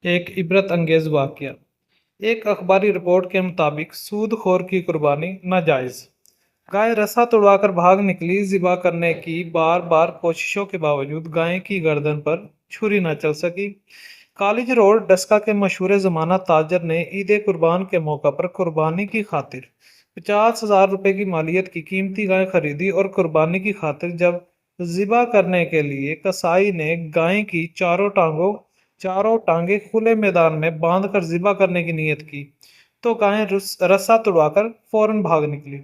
ایک عبرت انگیز واقعہ۔ ایک اخباری رپورٹ کے مطابق سود خور کی قربانی ناجائز۔ گائے رسا توڑوا کر بھاگ نکلی۔ ذبح کرنے کی بار بار کوششوں کے باوجود گائے کی گردن پر چھری نہ چل سکی۔ کالج روڈ ڈسکا کے مشہور زمانہ تاجر نے عید قربان کے موقع پر قربانی کی خاطر 50,000 روپے کی مالیت کی قیمتی گائے خریدی اور قربانی کی خاطر جب ذبح کرنے کے لیے کسائی نے گائے کی چاروں ٹانگیں کھلے میدان میں باندھ کر ذبح کرنے کی نیت کی تو گائے رسا توڑوا کر فوراً بھاگ نکلی،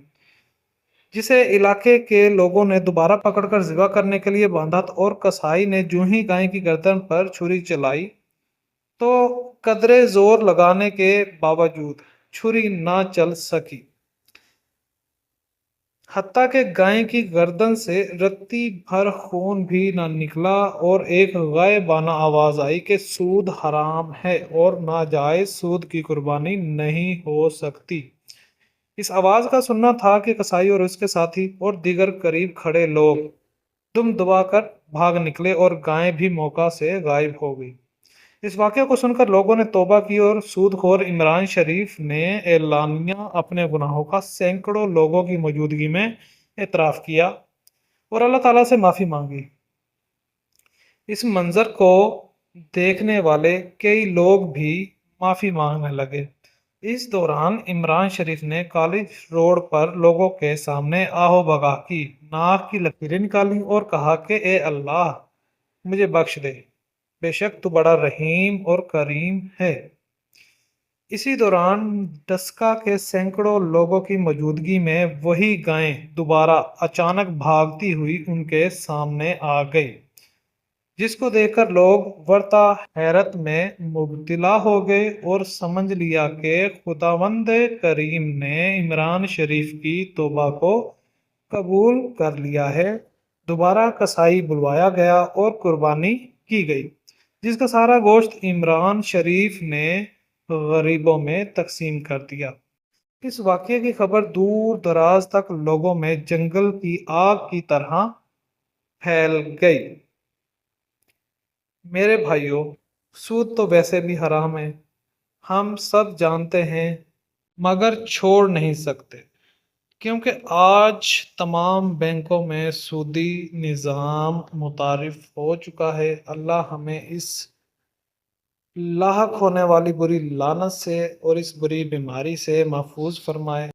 جسے علاقے کے لوگوں نے دوبارہ پکڑ کر ذبح کرنے کے لیے باندھا اور کسائی نے جو ہی گائے کی گردن پر چھری چلائی تو قدرے زور لگانے کے باوجود چھری نہ چل سکی، حتیٰ کہ گائے کی گردن سے رتی بھر خون بھی نہ نکلا اور ایک غائبانہ آواز آئی کہ سود حرام ہے اور ناجائز سود کی قربانی نہیں ہو سکتی۔ اس آواز کا سننا تھا کہ کسائی اور اس کے ساتھی اور دیگر قریب کھڑے لوگ دم دبا کر بھاگ نکلے اور گائے بھی موقع سے غائب ہو گئی۔ اس واقعے کو سن کر لوگوں نے توبہ کی اور سود خور عمران شریف نے اعلانیہ اپنے گناہوں کا سینکڑوں لوگوں کی موجودگی میں اعتراف کیا اور اللہ تعالیٰ سے معافی مانگی۔ اس منظر کو دیکھنے والے کئی لوگ بھی معافی مانگنے لگے۔ اس دوران عمران شریف نے کالج روڈ پر لوگوں کے سامنے آہو بگاہ کی، ناک کی لکیریں نکالی اور کہا کہ اے اللہ مجھے بخش دے، بے شک تو بڑا رحیم اور کریم ہے۔ اسی دوران ڈسکا کے سینکڑوں لوگوں کی موجودگی میں وہی گائیں دوبارہ اچانک بھاگتی ہوئی ان کے سامنے آ گئی، جس کو دیکھ کر لوگ ورطہ حیرت میں مبتلا ہو گئے اور سمجھ لیا کہ خداوند کریم نے عمران شریف کی توبہ کو قبول کر لیا ہے۔ دوبارہ کسائی بلوایا گیا اور قربانی کی گئی، جس کا سارا گوشت عمران شریف نے غریبوں میں تقسیم کر دیا۔ اس واقعے کی خبر دور دراز تک لوگوں میں جنگل کی آگ کی طرح پھیل گئی۔ میرے بھائیوں، سود تو ویسے بھی حرام ہے، ہم سب جانتے ہیں، مگر چھوڑ نہیں سکتے، کیونکہ آج تمام بینکوں میں سودی نظام متعارف ہو چکا ہے۔ اللہ ہمیں اس لاحق ہونے والی بری لعنت سے اور اس بری بیماری سے محفوظ فرمائے۔